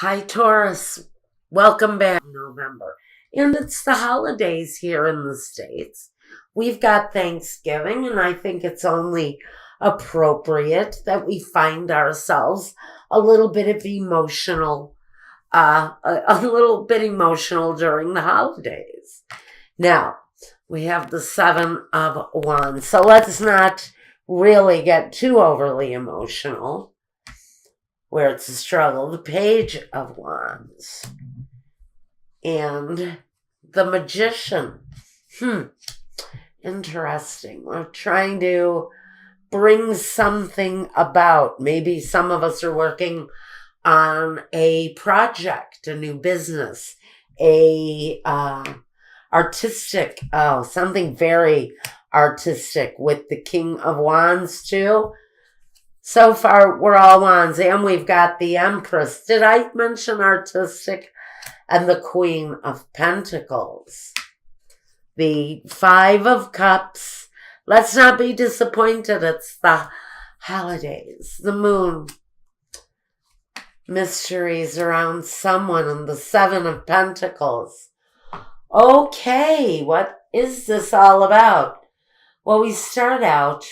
Hi, Taurus. Welcome back in November. And it's the holidays here in the States. We've got Thanksgiving, and I think it's only appropriate that we find ourselves a little bit of emotional, a little bit emotional during the holidays. Now, we have the Seven of Wands, so let's not really get too overly emotional where it's a struggle. The Page of Wands and the Magician. Interesting. We're trying to bring something about. Maybe some of us are working on a project, a new business, a artistic, something very artistic with the King of Wands too. So far, we're all wands, and we've got the Empress. Did I mention artistic? And the Queen of Pentacles. The Five of Cups. Let's not be disappointed. It's the holidays. The Moon. Mysteries around someone, and the Seven of Pentacles. Okay, what is this all about? Well, we start out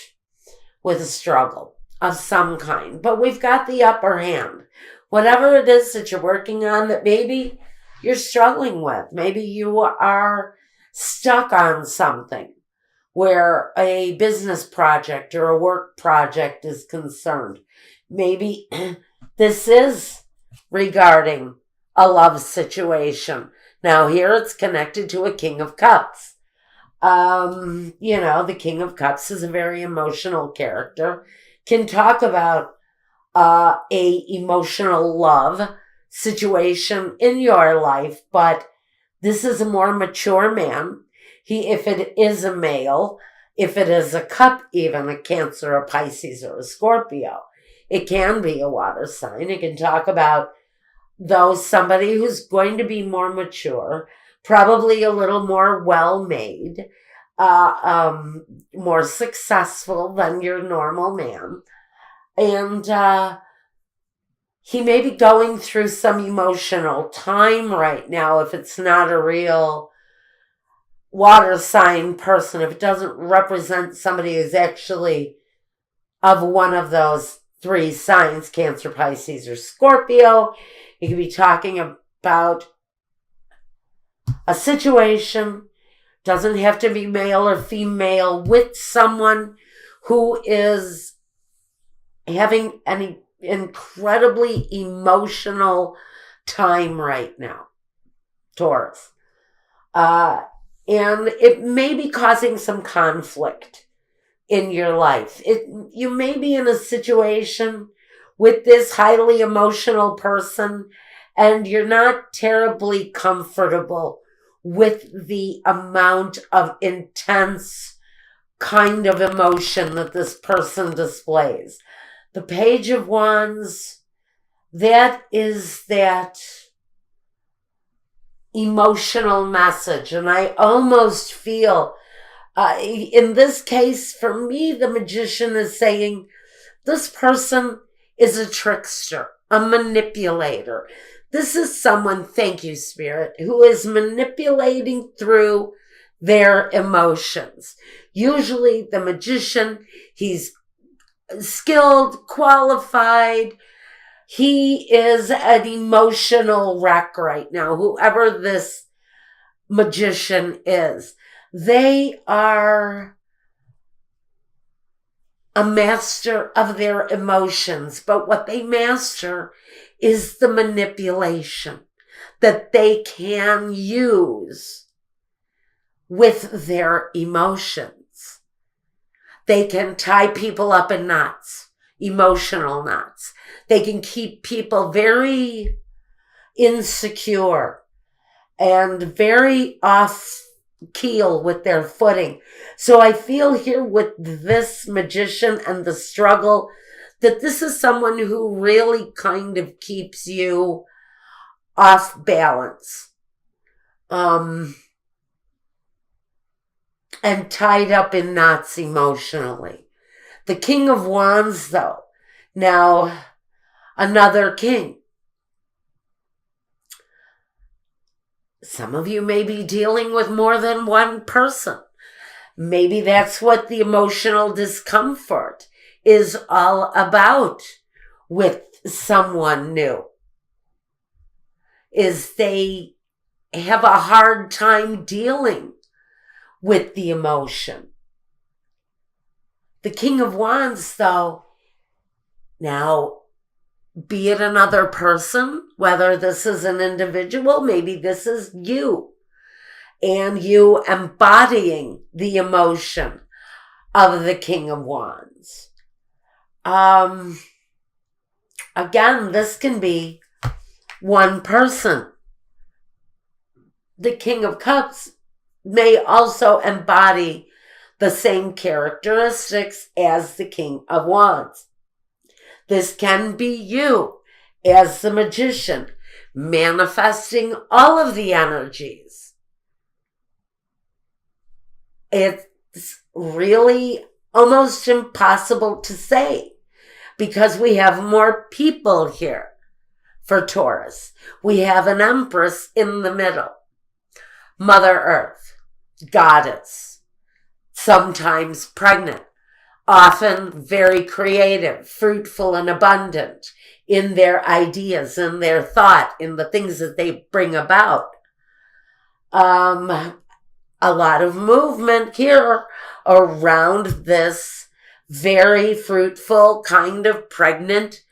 with a struggle of some kind, but we've got the upper hand. Whatever it is that you're working on that maybe you're struggling with, maybe you are stuck on something where a business project or a work project is concerned. Maybe this is regarding a love situation. Now here it's connected to a King of Cups. The King of Cups is a very emotional character. Can talk about a emotional love situation in your life, but this is a more mature man. If it is a male, if it is a cup, even a Cancer, a Pisces, or a Scorpio, it can be a water sign. It can talk about somebody who's going to be more mature, probably a little more well-made, more successful than your normal man. And he may be going through some emotional time right now if it's not a real water sign person, if it doesn't represent somebody who's actually of one of those three signs, Cancer, Pisces, or Scorpio. You could be talking about a situation. Doesn't have to be male or female, with someone who is having an incredibly emotional time right now, Taurus. And it may be causing some conflict in your life. You may be in a situation with this highly emotional person and you're not terribly comfortable with the amount of intense kind of emotion that this person displays. The Page of Wands, that is that emotional message. And I almost feel, in this case, for me, the Magician is saying this person is a trickster, a manipulator. This is someone, thank you, Spirit, who is manipulating through their emotions. Usually the Magician, he's skilled, qualified. He is an emotional wreck right now, whoever this Magician is. They are a master of their emotions, but what they master is the manipulation that they can use with their emotions. They can tie people up in knots, emotional knots. They can keep people very insecure and very off keel with their footing. So I feel here with this Magician and the struggle that this is someone who really kind of keeps you off balance. And tied up in knots emotionally. The King of Wands, though, now another king. Some of you may be dealing with more than one person. Maybe that's what the emotional discomfort is all about with someone new, is they have a hard time dealing with the emotion. The King of Wands, though, now, be it another person, whether this is an individual, maybe this is you, and you embodying the emotion of the King of Wands. Again, this can be one person. The King of Cups may also embody the same characteristics as the King of Wands. This can be you as the Magician, manifesting all of the energies. It's really almost impossible to say because we have more people here for Taurus. We have an Empress in the middle, Mother Earth, Goddess, sometimes pregnant, often very creative, fruitful, and abundant in their ideas, in their thought, in the things that they bring about. A lot of movement here around this very fruitful, kind of pregnant,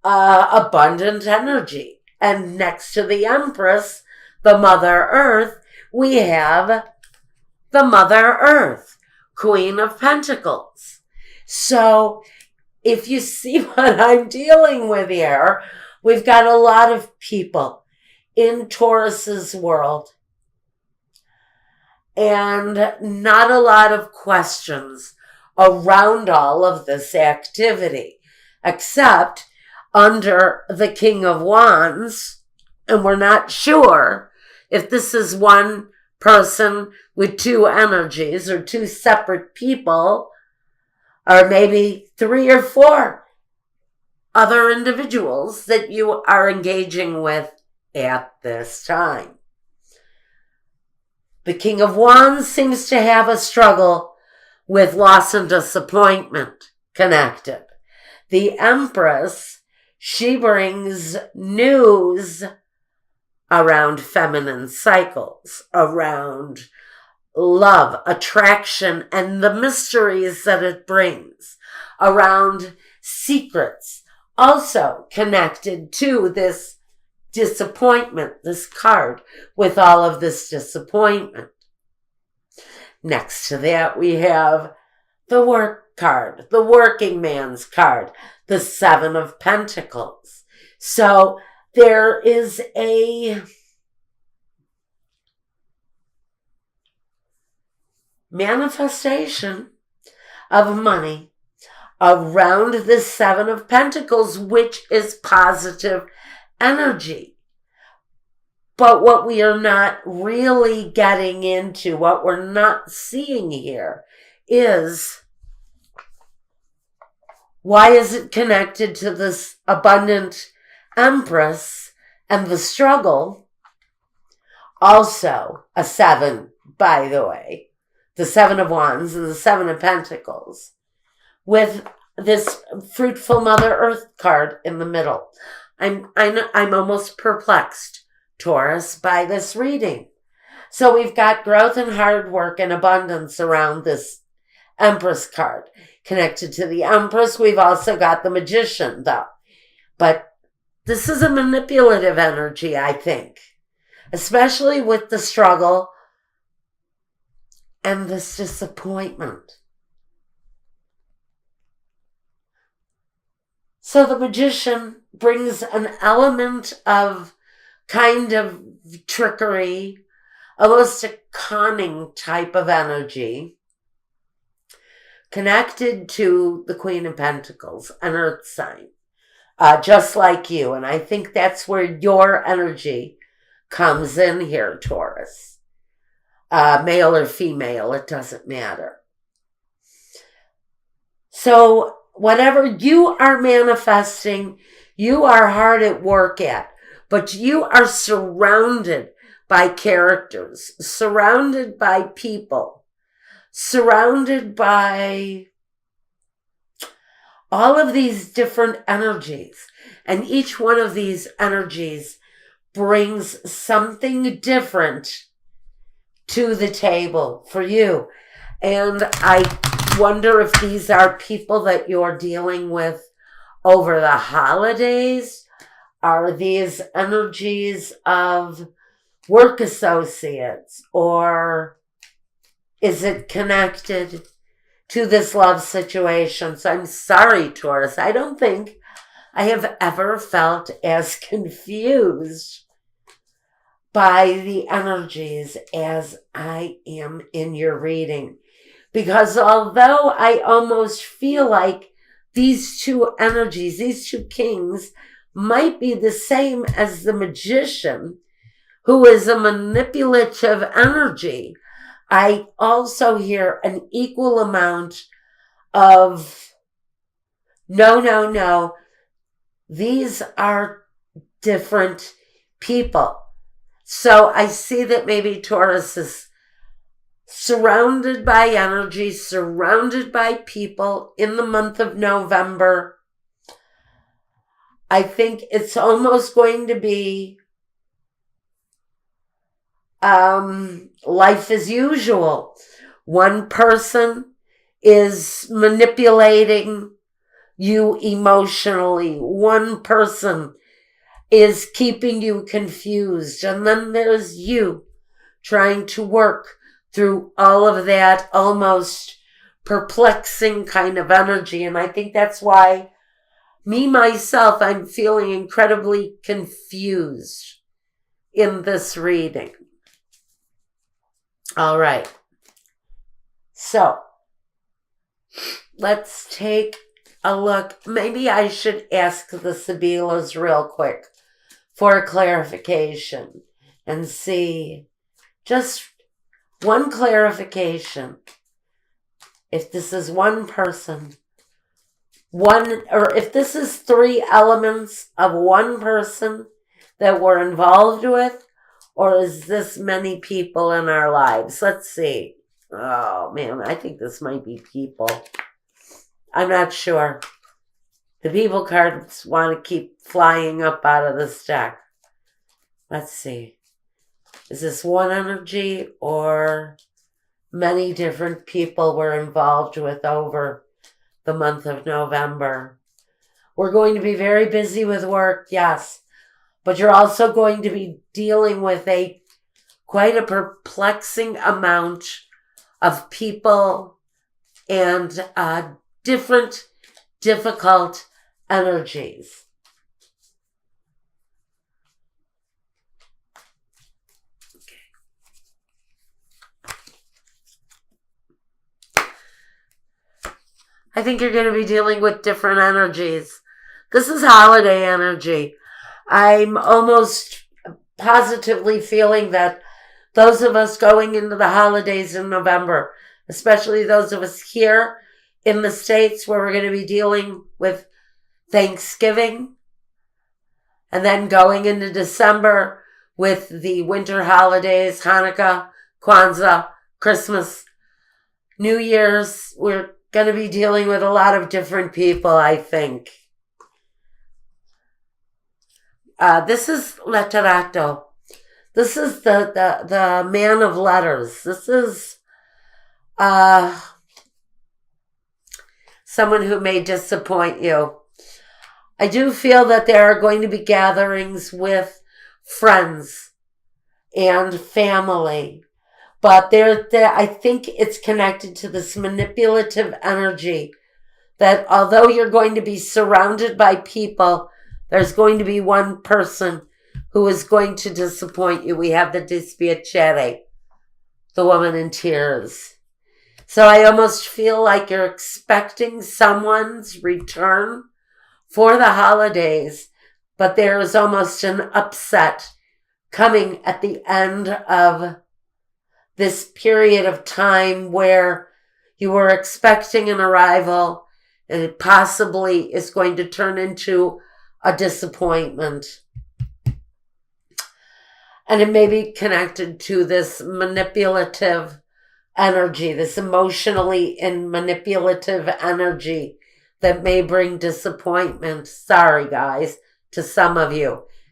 abundant energy. And next to the Empress, the Mother Earth, we have the Mother Earth, Queen of Pentacles. So if you see what I'm dealing with here, we've got a lot of people in Taurus's world and not a lot of questions around all of this activity, except under the King of Wands, and we're not sure if this is one person with two energies or two separate people, or maybe 3 or 4 other individuals that you are engaging with at this time. The King of Wands seems to have a struggle with loss and disappointment connected. The Empress, she brings news around feminine cycles, around love, attraction, and the mysteries that it brings, around secrets, also connected to this disappointment, this card with all of this disappointment. Next to that, we have the work card, the working man's card, the 7 of Pentacles. So there is a manifestation of money around the 7 of Pentacles, which is positive energy. But what we are not really getting into, what we're not seeing here, is why is it connected to this abundant Empress and the struggle? Also a 7, by the way, the 7 of Wands and the 7 of Pentacles, with this fruitful Mother Earth card in the middle. I'm almost perplexed, Taurus, by this reading. So we've got growth and hard work and abundance around this Empress card. Connected to the Empress, we've also got the Magician, though. But this is a manipulative energy, I think, especially with the struggle and this disappointment. So the Magician brings an element of kind of trickery, almost a conning type of energy, connected to the Queen of Pentacles, an earth sign, just like you. And I think that's where your energy comes in here, Taurus. Male or female, it doesn't matter. So whatever you are manifesting, you are hard at work at, but you are surrounded by characters, surrounded by people, surrounded by all of these different energies. And each one of these energies brings something different to the table for you. And I wonder if these are people that you're dealing with over the holidays. Are these energies of work associates, or is it connected to this love situation? So I'm sorry, Taurus. I don't think I have ever felt as confused by the energies as I am in your reading. Because although I almost feel like these two energies, these two kings, might be the same as the magician, who is a manipulative energy, I also hear an equal amount of no. These are different people. So I see that maybe Taurus is surrounded by energy, surrounded by people in the month of November. I think it's almost going to be life as usual. One person is manipulating you emotionally. One person is keeping you confused. And then there's you trying to work through all of that almost perplexing kind of energy. And I think that's why myself, I'm feeling incredibly confused in this reading. All right. So let's take a look. Maybe I should ask the Sibilas real quick for clarification and see just one clarification. If this is one person, or if this is three elements of one person that we're involved with, or is this many people in our lives? Let's see. Oh man, I think this might be people. I'm not sure. The people cards want to keep flying up out of this deck. Let's see. Is this one energy or many different people we're involved with over the month of November? We're going to be very busy with work, yes. But you're also going to be dealing with quite a perplexing amount of people and different difficult energies. I think you're going to be dealing with different energies. This is holiday energy. I'm almost positively feeling that those of us going into the holidays in November, especially those of us here in the States where we're going to be dealing with Thanksgiving, and then going into December with the winter holidays, Hanukkah, Kwanzaa, Christmas, New Year's, we're going to be dealing with a lot of different people, I think. This is letterato. This is the man of letters. This is someone who may disappoint you. I do feel that there are going to be gatherings with friends and family, but I think it's connected to this manipulative energy that although you're going to be surrounded by people, there's going to be one person who is going to disappoint you. We have the dispiacere, the woman in tears. So I almost feel like you're expecting someone's return for the holidays, but there is almost an upset coming at the end of this period of time where you were expecting an arrival and it possibly is going to turn into a disappointment. And it may be connected to this manipulative energy, this emotionally and manipulative energy that may bring disappointment. Sorry, guys, to some of you.